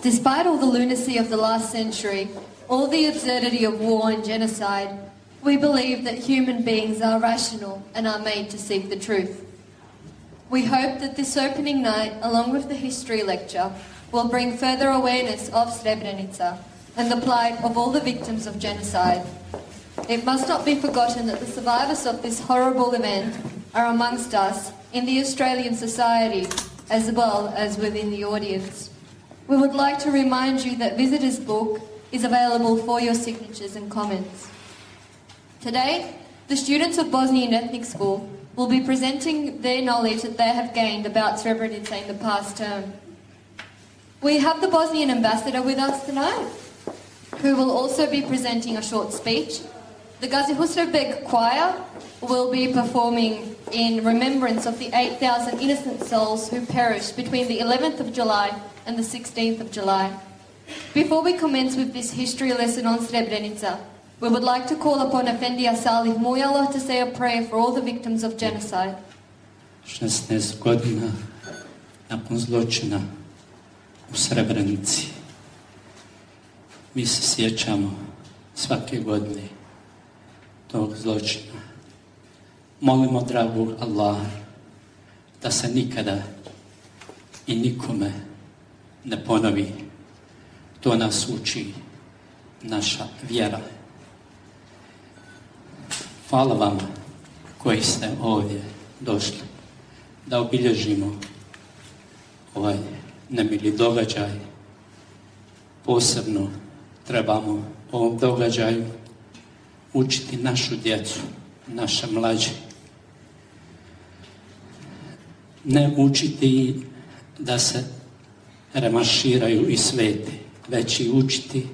Despite all the lunacy of the last century, all the absurdity of war and genocide, we believe that human beings are rational and are made to seek the truth. We hope that this opening night, along with the history lecture, will bring further awareness of Srebrenica and the plight of all the victims of genocide. It must not be forgotten that the survivors of this horrible event are amongst us in the Australian society as well as within the audience. We would like to remind you that Visitor's Book is available for your signatures and comments. Today, the students of Bosnian Ethnic School will be presenting their knowledge that they have gained about Srebrenica in the past term. We have the Bosnian ambassador with us tonight, who will also be presenting a short speech. The Gazi Husrev Choir will be performing in remembrance of the 8,000 innocent souls who perished between the 11th of July and the 16th of July. Before we commence with this history lesson on Srebrenica, we would like to call upon Efendija Salih Mujalla to say a prayer for all the victims of genocide. 16 godina nakon zločina u Srebrenici. Mi se sjećamo svake godine tog zločina. Molimo dragog Allaha da se nikada i nikome ne ponovi. To nas uči naša vjera. Hvala vama koji ste ovdje došli da obilježimo ovaj nemili događaj. Posebno trebamo ovom događaju učiti našu djecu, naše mlađe. Ne učiti da se remarširaju i svete, već i učiti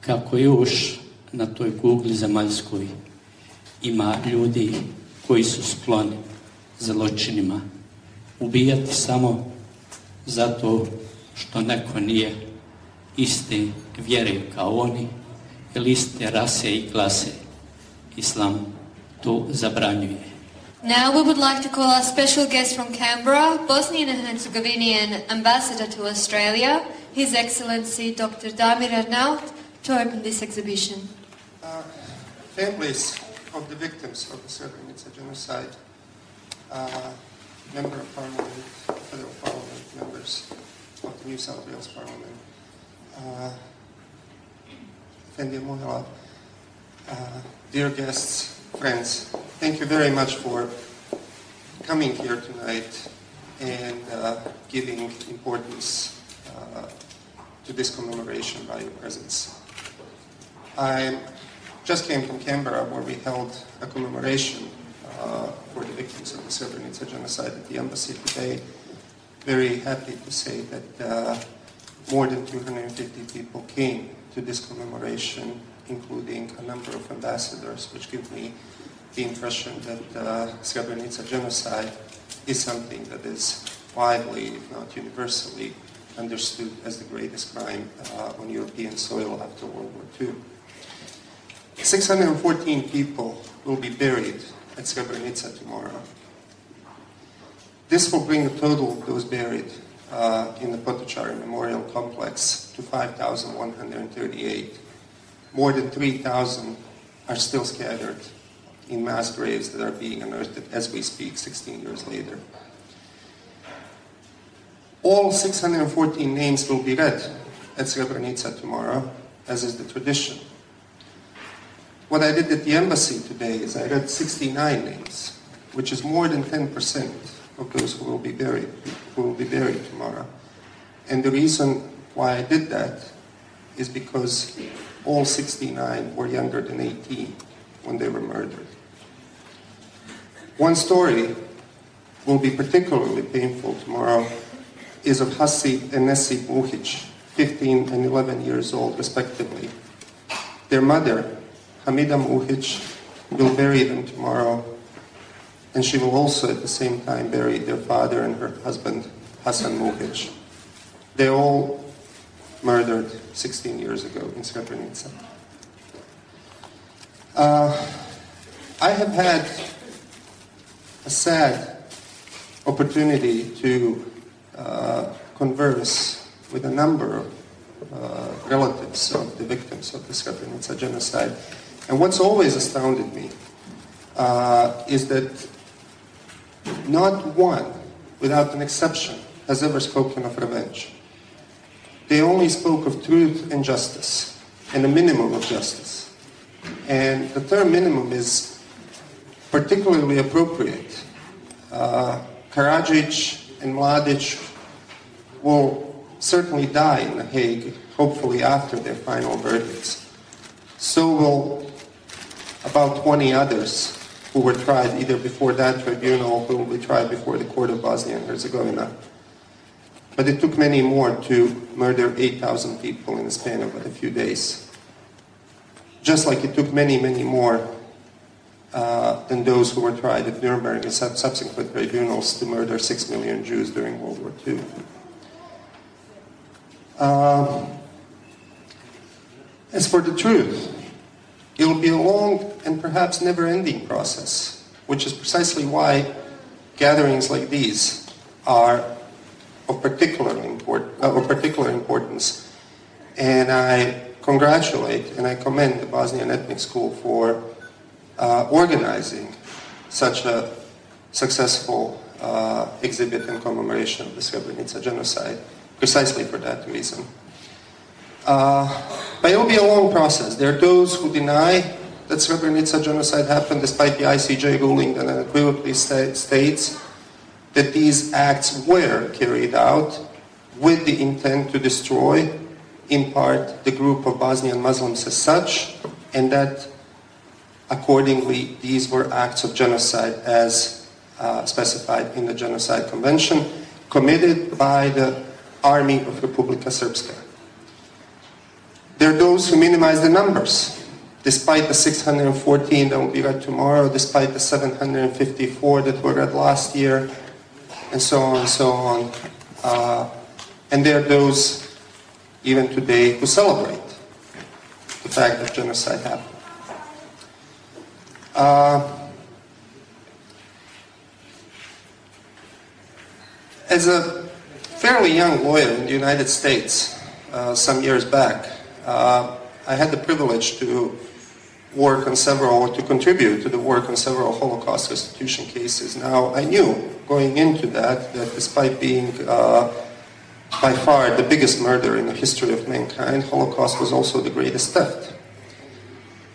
kako još na toj kugli zemaljskoj ima ljudi koji su skloni zločinima. Ubijati samo zato što neko nije iste vjere kao oni ili iste rase i klase. Islam to zabranjuje. Now we would like to call our special guest from Canberra, Bosnian and Herzegovinian Ambassador to Australia, His Excellency Dr. Damir Arnaut, to open this exhibition. Families of the victims of the Srebrenica genocide, Member of Parliament, Federal Parliament, members of the New South Wales Parliament, Efendija Mujalla, dear guests, friends, thank you very much for coming here tonight and giving importance to this commemoration by your presence. I just came from Canberra, where we held a commemoration for the victims of the Srebrenica genocide at the embassy today. Very happy to say that more than 250 people came to this commemoration, including a number of ambassadors, which give me the impression that Srebrenica genocide is something that is widely, if not universally, understood as the greatest crime on European soil after World War II. 614 people will be buried at Srebrenica tomorrow. This will bring the total of those buried in the Potocari Memorial Complex to 5,138. More than 3,000 are still scattered in mass graves that are being unearthed as we speak, 16 years later. All 614 names will be read at Srebrenica tomorrow, as is the tradition. What I did at the embassy today is I read 69 names, which is more than 10% of those who will be buried tomorrow. And the reason why I did that is because all 69 were younger than 18 when they were murdered. One story will be particularly painful tomorrow is of Hasib and Nesib Muhic, 15 and 11 years old respectively. Their mother, Hamida Muhic, will bury them tomorrow, and she will also at the same time bury their father and her husband, Hasan Muhic. They all murdered 16 years ago in Srebrenica. I have had a sad opportunity to converse with a number relatives of the victims of the Srebrenica genocide. And what's always astounded me is that not one, without an exception, has ever spoken of revenge. They only spoke of truth and justice, and a minimum of justice. And the term minimum is particularly appropriate. Karadzic and Mladic will certainly die in The Hague, hopefully after their final verdicts. So will about 20 others who were tried either before that tribunal, who will be tried before the court of Bosnia and Herzegovina. But it took many more to murder 8,000 people in the span of a few days. Just like it took many, many more than those who were tried at Nuremberg and subsequent tribunals to murder 6 million Jews during World War II. As for the truth, it will be a long and perhaps never-ending process, which is precisely why gatherings like these are of particular importance. And I congratulate and I commend the Bosnian Ethnic School for organizing such a successful exhibit and commemoration of the Srebrenica genocide, precisely for that reason. But it will be a long process. There are those who deny that Srebrenica genocide happened, despite the ICJ ruling that unequivocally states that these acts were carried out with the intent to destroy, in part, the group of Bosnian Muslims as such, and that accordingly these were acts of genocide as specified in the Genocide Convention, committed by the army of Republika Srpska. There are those who minimize the numbers, despite the 614 that will be read tomorrow, despite the 754 that were read last year, and so on and so on. And there are those, even today, who celebrate the fact that genocide happened. As a fairly young lawyer in the United States, some years back, I had the privilege to contribute to the work on several Holocaust restitution cases. Now, I knew going into that despite being by far the biggest murder in the history of mankind, Holocaust was also the greatest theft.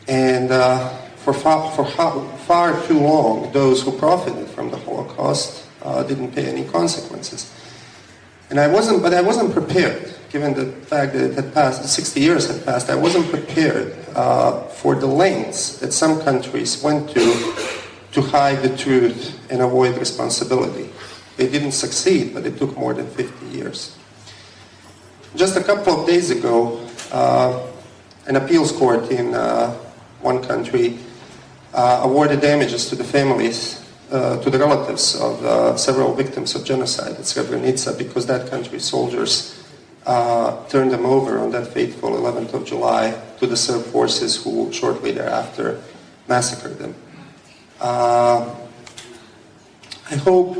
And for far too long, those who profited from the Holocaust didn't pay any consequences. And I wasn't prepared, given the fact that it had passed, 60 years had passed, I wasn't prepared for the lengths that some countries went to hide the truth and avoid responsibility. They didn't succeed, but it took more than 50 years. Just a couple of days ago, an appeals court in one country awarded damages to the families, to the relatives of several victims of genocide at Srebrenica, because that country's soldiers turned them over on that fateful 11th of July to the Serb forces who shortly thereafter massacred them. I hope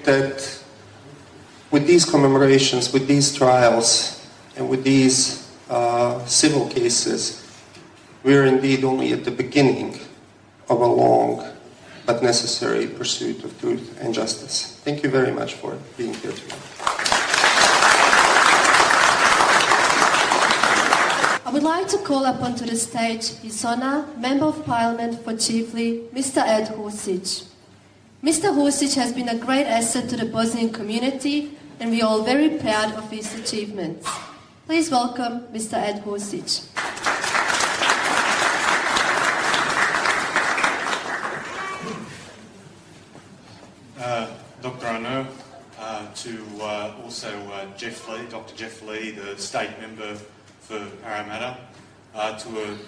that with these commemorations, with these trials, and with these civil cases, we are indeed only at the beginning of a long but necessary pursuit of truth and justice. Thank you very much for being here today. I would like to call up onto the stage His Honor, Member of Parliament for Chifley, Mr. Ed Husic. Mr. Husic has been a great asset to the Bosnian community, and we are all very proud of his achievements. Please welcome Mr. Ed Husic. Dr. Arnaud, to also Jeff Lee, Dr. Jeff Lee, the state member for Parramatta, to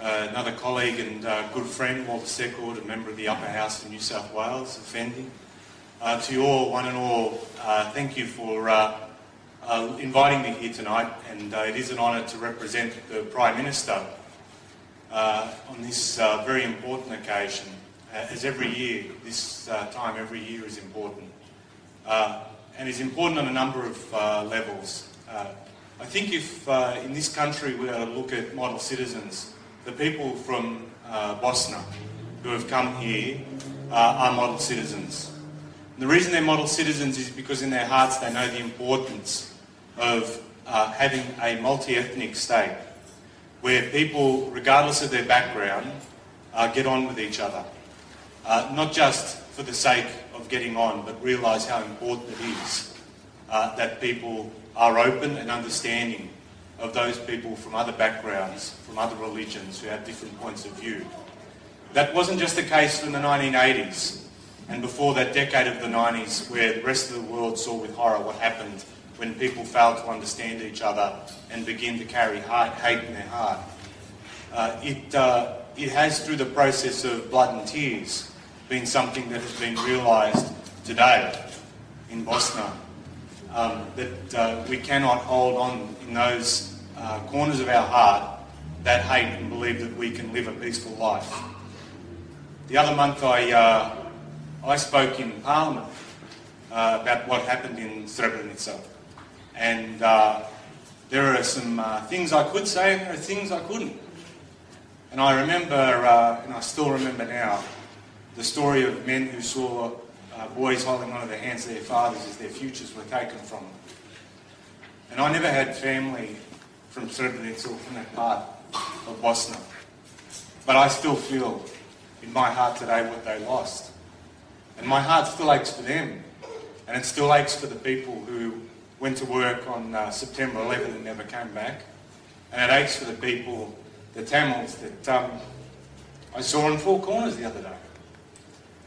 another colleague and good friend, Walter Secord, a member of the Upper House of New South Wales, offending. To you all, one and all, thank you for inviting me here tonight, and it is an honour to represent the Prime Minister on this very important occasion. As every year, this time every year is important. And is important on a number of levels. I think if in this country we are to look at model citizens, the people from Bosnia who have come here are model citizens. And the reason they're model citizens is because in their hearts they know the importance of having a multi-ethnic state where people, regardless of their background, get on with each other. Not just for the sake of getting on, but realise how important it is that people are open and understanding of those people from other backgrounds, from other religions, who have different points of view. That wasn't just the case in the 1980s and before that decade of the 90s, where the rest of the world saw with horror what happened when people failed to understand each other and begin to carry hate in their heart. It has, through the process of blood and tears, been something that has been realised today in Bosnia. That we cannot hold on in those corners of our heart that hate and believe that we can live a peaceful life. The other month I spoke in Parliament about what happened in Srebrenica, and there are some things I could say and there are things I couldn't. And I remember, and I still remember now, the story of men who saw boys holding onto the hands of their fathers as their futures were taken from them. And I never had family from Srebrenica or from that part of Bosnia. But I still feel in my heart today what they lost. And my heart still aches for them. And it still aches for the people who went to work on September 11th and never came back. And it aches for the people, the Tamils, that I saw in Four Corners the other day,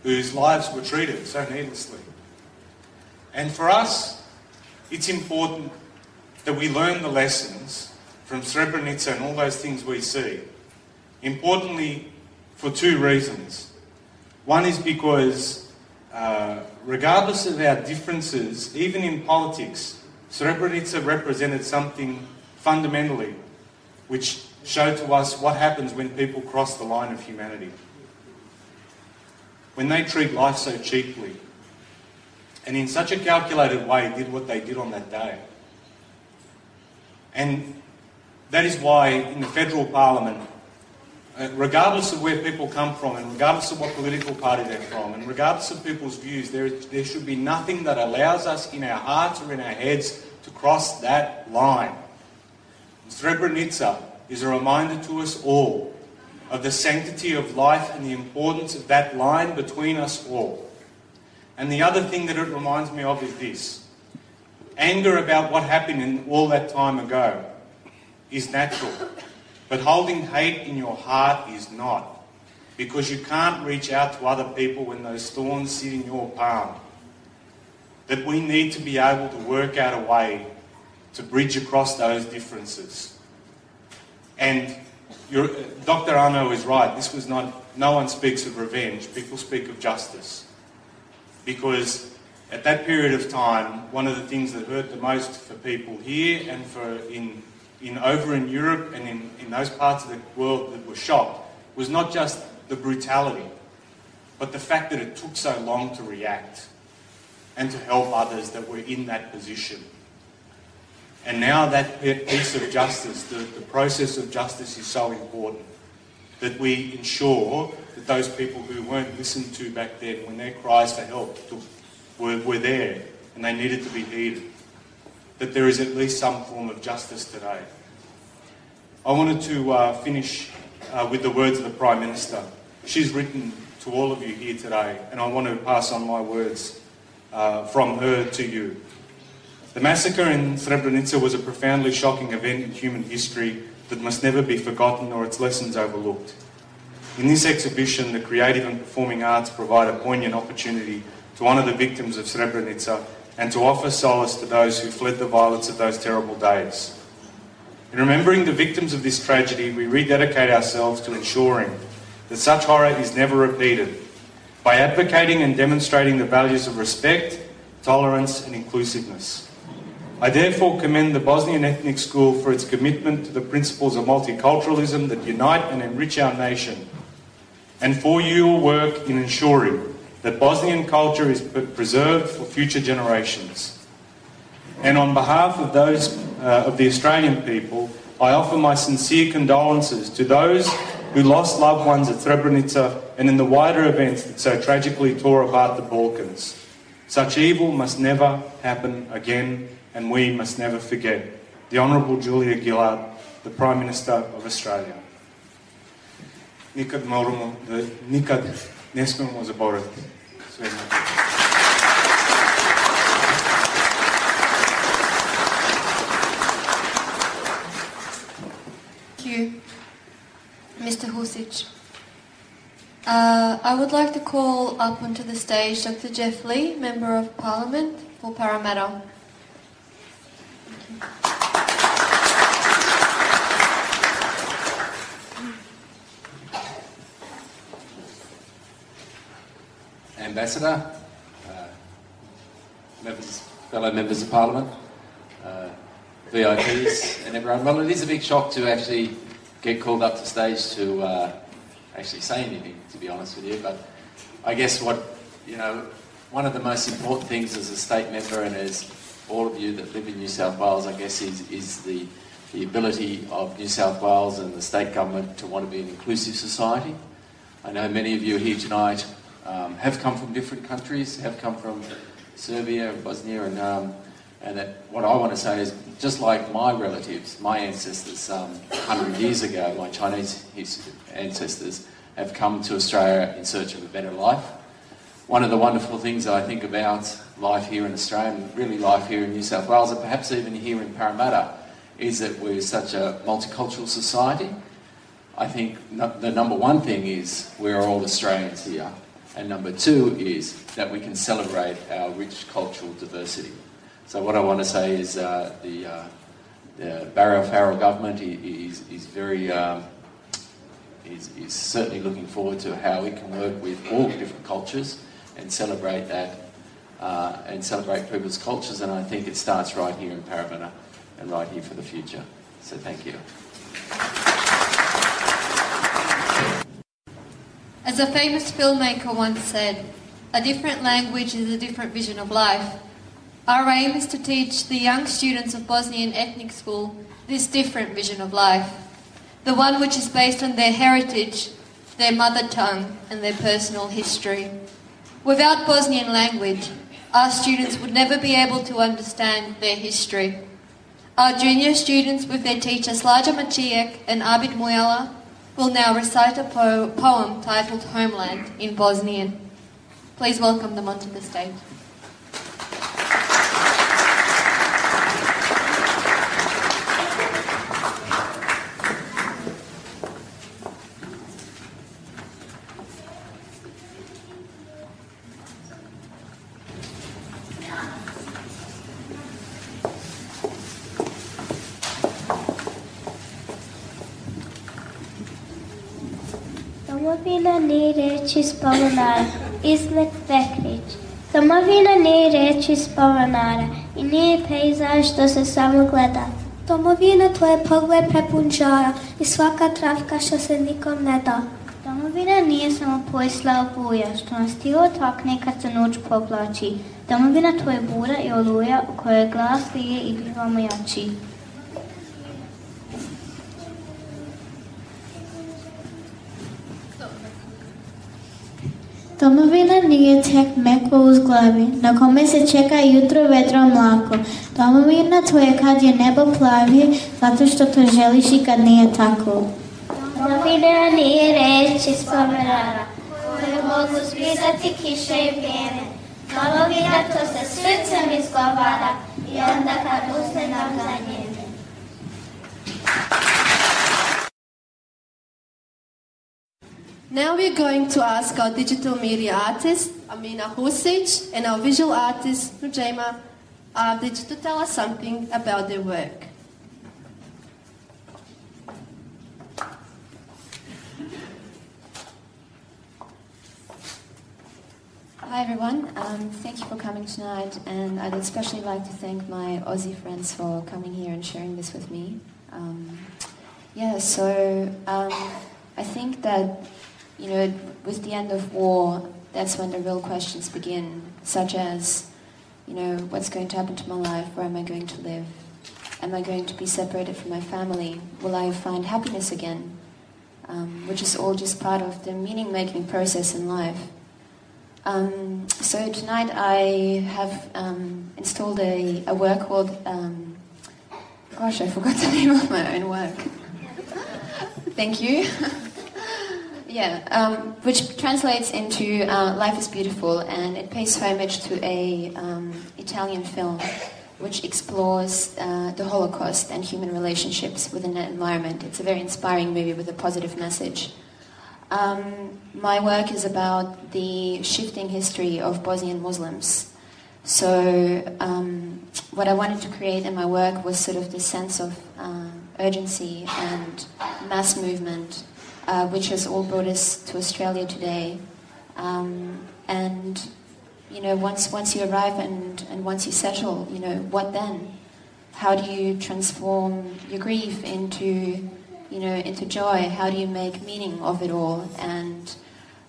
whose lives were treated so needlessly. And for us, it's important that we learn the lessons from Srebrenica and all those things we see. Importantly, for two reasons. One is because, regardless of our differences, even in politics, Srebrenica represented something fundamentally which showed to us what happens when people cross the line of humanity. When they treat life so cheaply, and in such a calculated way did what they did on that day. And that is why in the federal parliament, regardless of where people come from and regardless of what political party they're from and regardless of people's views, there should be nothing that allows us in our hearts or in our heads to cross that line. Srebrenica is a reminder to us all of the sanctity of life and the importance of that line between us all. And the other thing that it reminds me of is this. Anger about what happened in all that time ago is natural. But holding hate in your heart is not. Because you can't reach out to other people when those thorns sit in your palm. That we need to be able to work out a way to bridge across those differences. And Dr. Arno is right. This was not, no one speaks of revenge. People speak of justice. Because at that period of time, one of the things that hurt the most for people here and for over in Europe and in those parts of the world that were shocked was not just the brutality, but the fact that it took so long to react and to help others that were in that position. And now that piece of justice, the process of justice is so important that we ensure that those people who weren't listened to back then, when their cries for help were there and they needed to be heeded, that there is at least some form of justice today. I wanted to finish with the words of the Prime Minister. She's written to all of you here today, and I want to pass on my words from her to you. The massacre in Srebrenica was a profoundly shocking event in human history that must never be forgotten or its lessons overlooked. In this exhibition, the creative and performing arts provide a poignant opportunity to honour the victims of Srebrenica and to offer solace to those who fled the violence of those terrible days. In remembering the victims of this tragedy, we rededicate ourselves to ensuring that such horror is never repeated by advocating and demonstrating the values of respect, tolerance and inclusiveness. I therefore commend the Bosnian Ethnic School for its commitment to the principles of multiculturalism that unite and enrich our nation, and for your work in ensuring that Bosnian culture is preserved for future generations. And on behalf of those of the Australian people, I offer my sincere condolences to those who lost loved ones at Srebrenica and in the wider events that so tragically tore apart the Balkans. Such evil must never happen again, and we must never forget. The Honourable Julia Gillard, the Prime Minister of Australia. Nikad ne smemo zaboraviti. Sve Thank you, Mr. Husic. I would like to call up onto the stage Dr. Jeff Lee, Member of Parliament for Parramatta. Ambassador, fellow members of Parliament, VIPs and everyone. Well, it is a big shock to actually get called up to stage to actually say anything, to be honest with you. But I guess one of the most important things as a state member and as all of you that live in New South Wales, I guess, is the ability of New South Wales and the state government to want to be an inclusive society. I know many of you here tonight have come from different countries, have come from Serbia and Bosnia, and that what I want to say is, just like my relatives, my ancestors 100 years ago, my Chinese ancestors have come to Australia in search of a better life. One of the wonderful things that I think about life here in Australia, and really life here in New South Wales, and perhaps even here in Parramatta, is that we're such a multicultural society. I think the number one thing is we're all Australians here. And number two is that we can celebrate our rich cultural diversity. So what I want to say is the Barry O'Farrell government is certainly looking forward to how we can work with all different cultures and celebrate that and celebrate people's cultures. And I think it starts right here in Parramatta and right here for the future. So thank you. As a famous filmmaker once said, a different language is a different vision of life. Our aim is to teach the young students of Bosnian Ethnic School this different vision of life, the one which is based on their heritage, their mother tongue, and their personal history. Without Bosnian language, our students would never be able to understand their history. Our junior students, with their teachers Slađa Macijek and Abid Mujala, will now recite a poem titled Homeland in Bosnian. Please welcome them onto the stage. Domovina nije reč iz Pavonara, Izmet Vekrić. Domovina nije reč iz Pavonara i nije pejzaž što se samo gleda. Domovina to je pogled prepun žara i svaka travka što se nikom ne da. Domovina nije samo poslao buja što nas tijelo takne kad se noć povlači. Domovina to je bura i oluja u kojoj glas lije i bivamo jači. Domovina nije tek meklo uz glavi, na kome se čeka jutro vedro mlako. Domovina to je kad je nebo plavi, zato što to želiš i kad nije tako. Domovina nije reč iz Pavonara, koju mogu zbrizati kiše i vrijeme. Domovina to se srcem izgovara i onda kad usne nam zanjeme. Now we're going to ask our digital media artist, Amina Husic, and our visual artist, Nujema Abdic, to tell us something about their work. Hi everyone, thank you for coming tonight, and I'd especially like to thank my Aussie friends for coming here and sharing this with me. I think that, you know, with the end of war, that's when the real questions begin, such as, you know, what's going to happen to my life, where am I going to live? am I going to be separated from my family? Will I find happiness again? Which is all just part of the meaning-making process in life. So tonight I have installed a work called, gosh, I forgot the name of my own work. Thank you. Yeah, which translates into Life is Beautiful, and it pays homage to a Italian film which explores the Holocaust and human relationships within that environment. It's a very inspiring movie with a positive message. My work is about the shifting history of Bosnian Muslims. So what I wanted to create in my work was sort of this sense of urgency and mass movement, which has all brought us to Australia today. And, you know, once you arrive and once you settle, you know, what then? How do you transform your grief into, you know, into joy? How do you make meaning of it all? And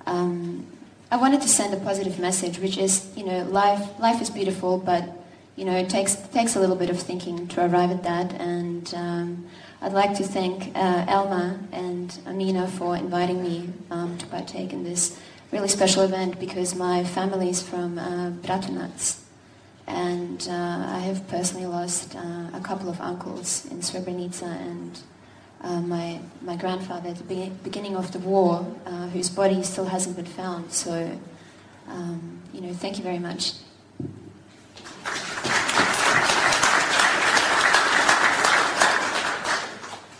I wanted to send a positive message, which is, you know, life is beautiful, but, you know, it takes a little bit of thinking to arrive at that. And I'd like to thank Elma and Amina for inviting me to partake in this really special event, because my family is from Bratunac, and I have personally lost a couple of uncles in Srebrenica, and my grandfather at the beginning of the war, whose body still hasn't been found. So, you know, thank you very much.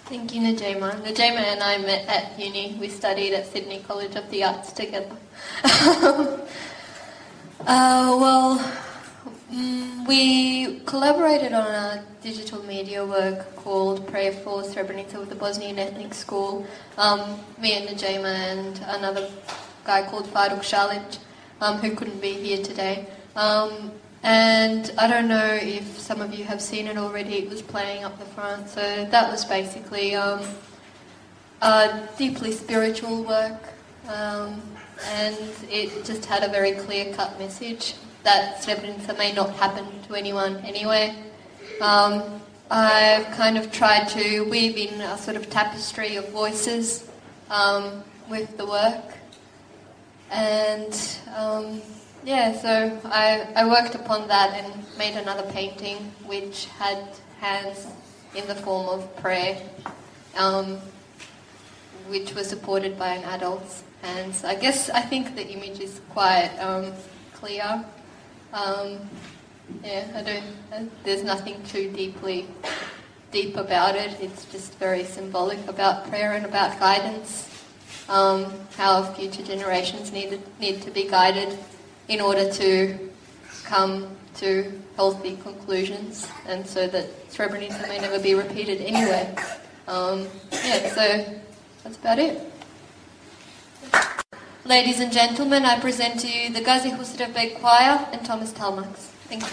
Thank you, Najima. Najima and I met at uni. We studied at Sydney College of the Arts together. We collaborated on a digital media work called Prayer for Srebrenica with the Bosnian Ethnic School. Me and Najima and another guy called Faruk Šalić, who couldn't be here today. And I don't know if some of you have seen it already. It was playing up the front. So that was basically a deeply spiritual work. And it just had a very clear-cut message that Srebrenica may not happen to anyone anyway. I've kind of tried to weave in a sort of tapestry of voices with the work. And yeah, so I worked upon that and made another painting which had hands in the form of prayer, which was supported by an adult's hands. I think the image is quite clear. Yeah, there's nothing too deep about it. It's just very symbolic about prayer and about guidance, how future generations need to be guided in order to come to healthy conclusions, and so that Srebrenica may never be repeated anyway. Yeah, so that's about it. Ladies and gentlemen, I present to you the Gazi Husrev Beg Choir and Thomas Talmax. Thank you.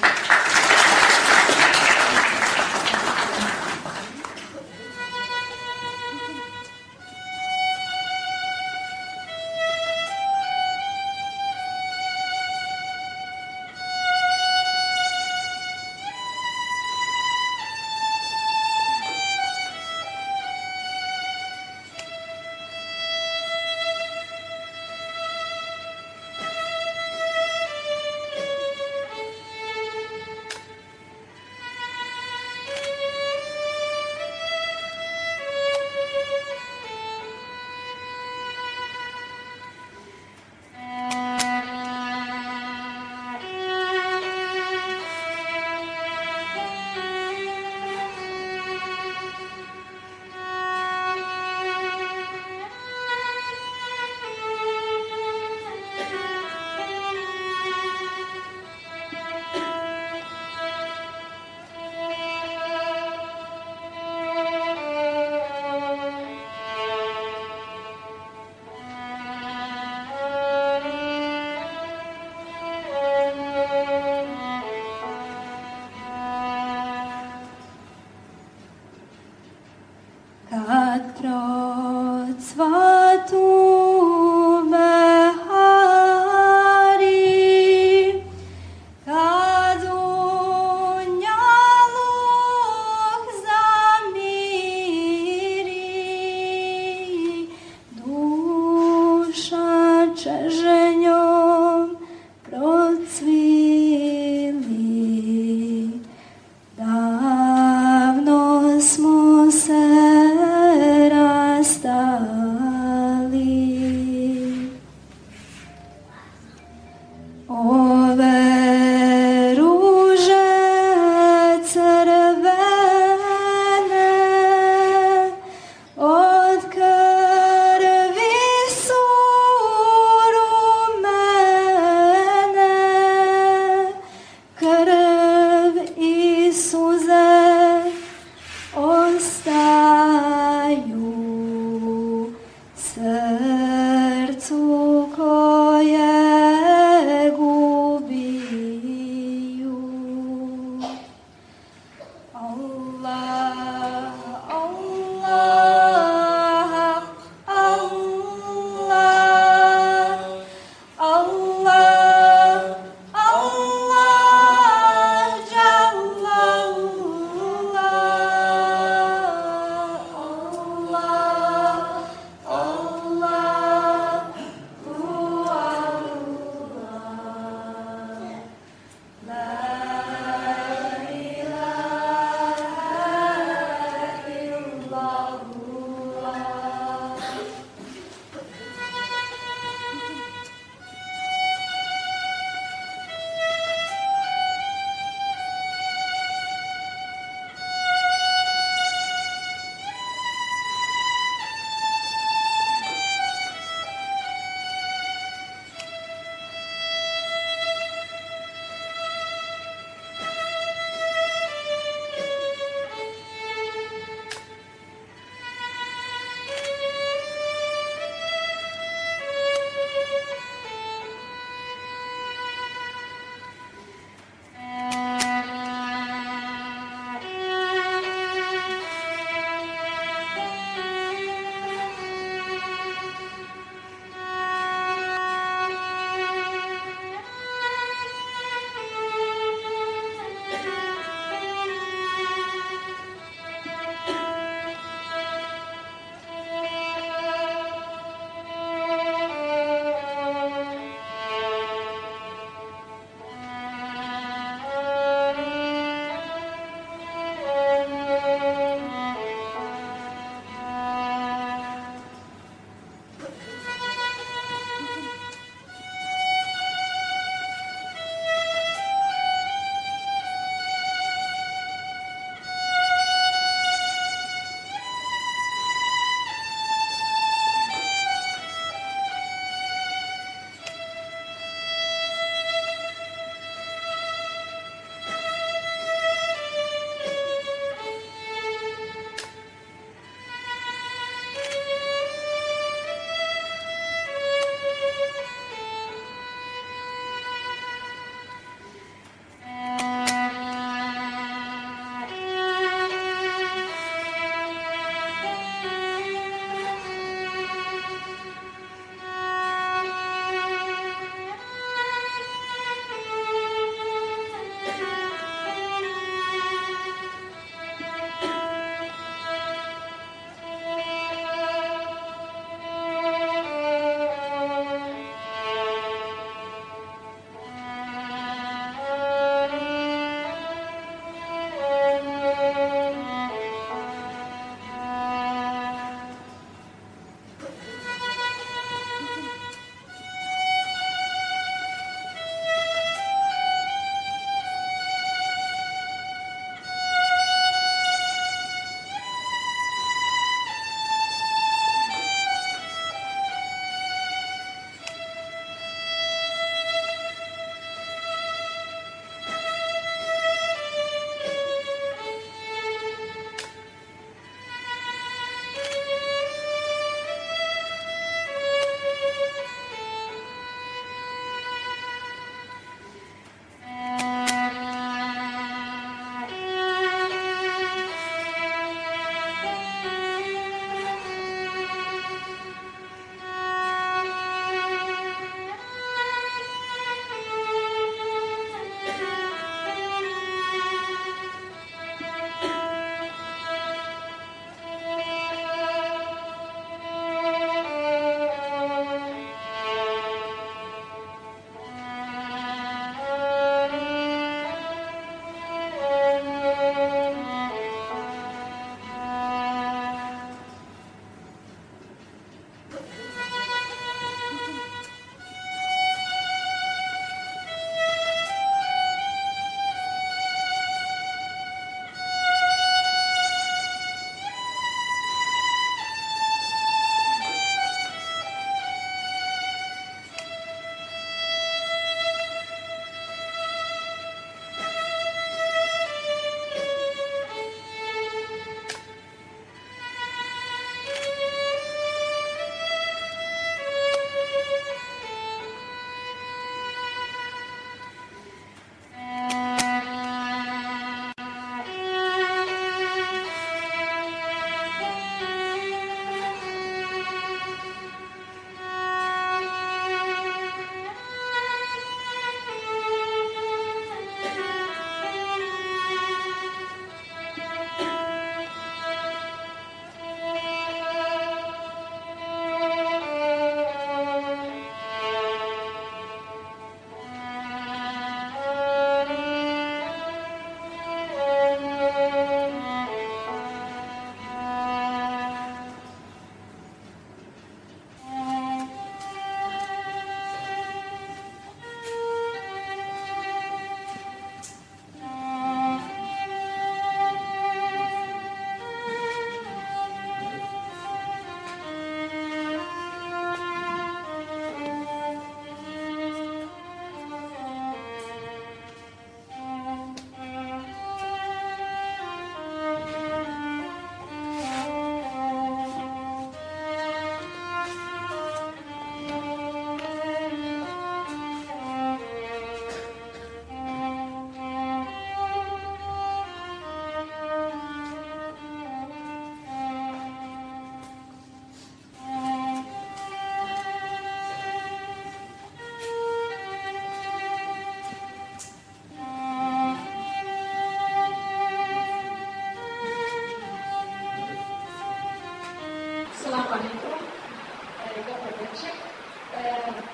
Dr.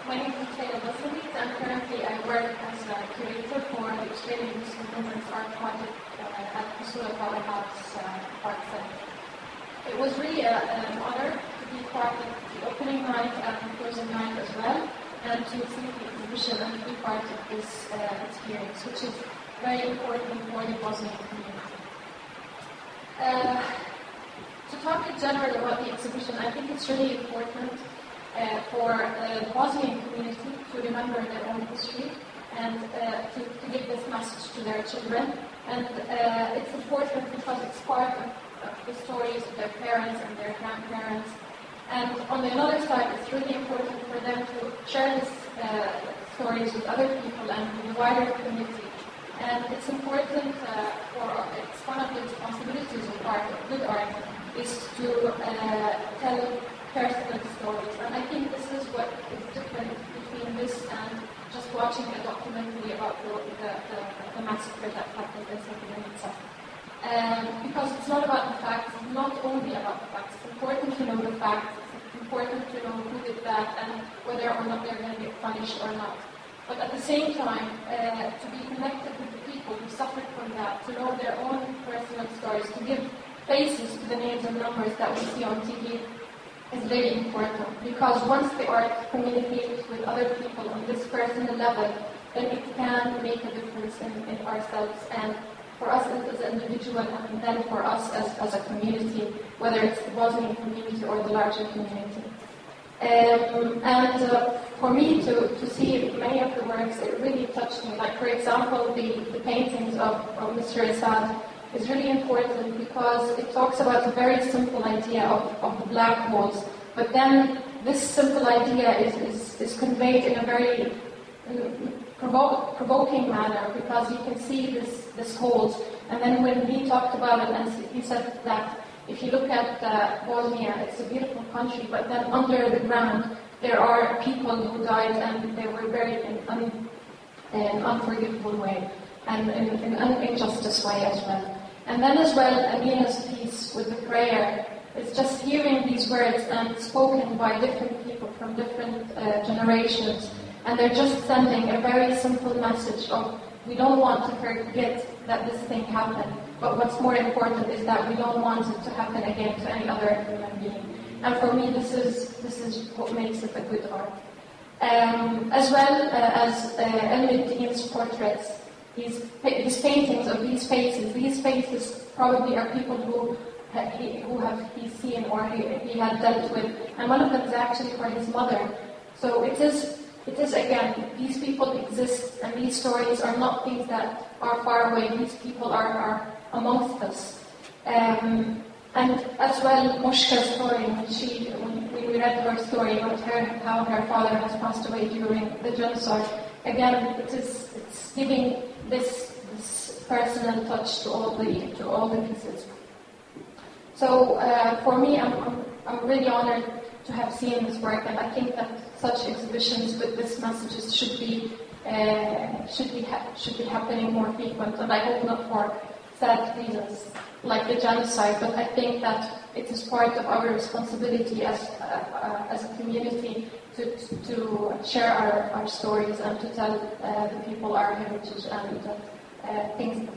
My name is Taylor Wilson, and currently I work as a curator for the Australian Muslim Women's Art Project at Kusula Powerhouse Art Center. It was really an honor to be part of the opening night and the closing night as well, and to see the exhibition and be part of this experience, which is very important for the Bosnian community. To talk in general about the exhibition, I think it's really important for the Bosnian community to remember their own history and to give this message to their children. And it's important because it's part of the stories of their parents and their grandparents. And on the other side, it's really important for them to share these stories with other people and with the wider community. And it's important it's one of the responsibilities of art, of good art, is to tell personal stories. And I think this is what is different between this and just watching a documentary about the massacre that happened in Srebrenica. Because it's not about the facts, it's not only about the facts. It's important to know the facts, it's important to know who did that and whether or not they're going to get punished or not. But at the same time, to be connected with the people who suffered from that, to know their own personal stories, to give faces to the names and numbers that we see on TV is very important. Because once the art communicates with other people on this personal level, then it can make a difference in ourselves and for us as an individual and then for us as a community, whether it's the Bosnian community or the larger community. For me to see many of the works, it really touched me. Like, for example, the paintings of Mr. Assad is really important because it talks about a very simple idea of the black holes. But then this simple idea is conveyed in a very provoking manner because you can see this holes. And then when he talked about it, and he said that if you look at Bosnia, it's a beautiful country, but then under the ground there are people who died and they were buried in an unforgivable way and in an injustice way as well. And then as well, Amina's piece with the prayer, it's just hearing these words and spoken by different people from different generations. And they're just sending a very simple message of, we don't want to forget that this thing happened, but what's more important is that we don't want it to happen again to any other human being. And for me, this is what makes it a good art. As well as El-Meddin's portraits, his paintings of these faces probably are people who he's seen or he had dealt with, and one of them is actually for his mother. So it is again, these people exist, and these stories are not things that are far away. These people are amongst us. And as well, Moshka's story, when we read her story about how her father has passed away during the genocide, again, it's giving this personal touch to all the pieces. So for me, I'm really honored to have seen this work, and I think that such exhibitions with these messages should be happening more frequent. And I hope not for sad reasons like the genocide, but I think that it is part of our responsibility as a community to share our stories and to tell the people our heritage and things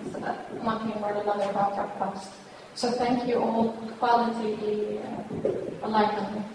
one thing or another about our past. So thank you all. Quality alignment.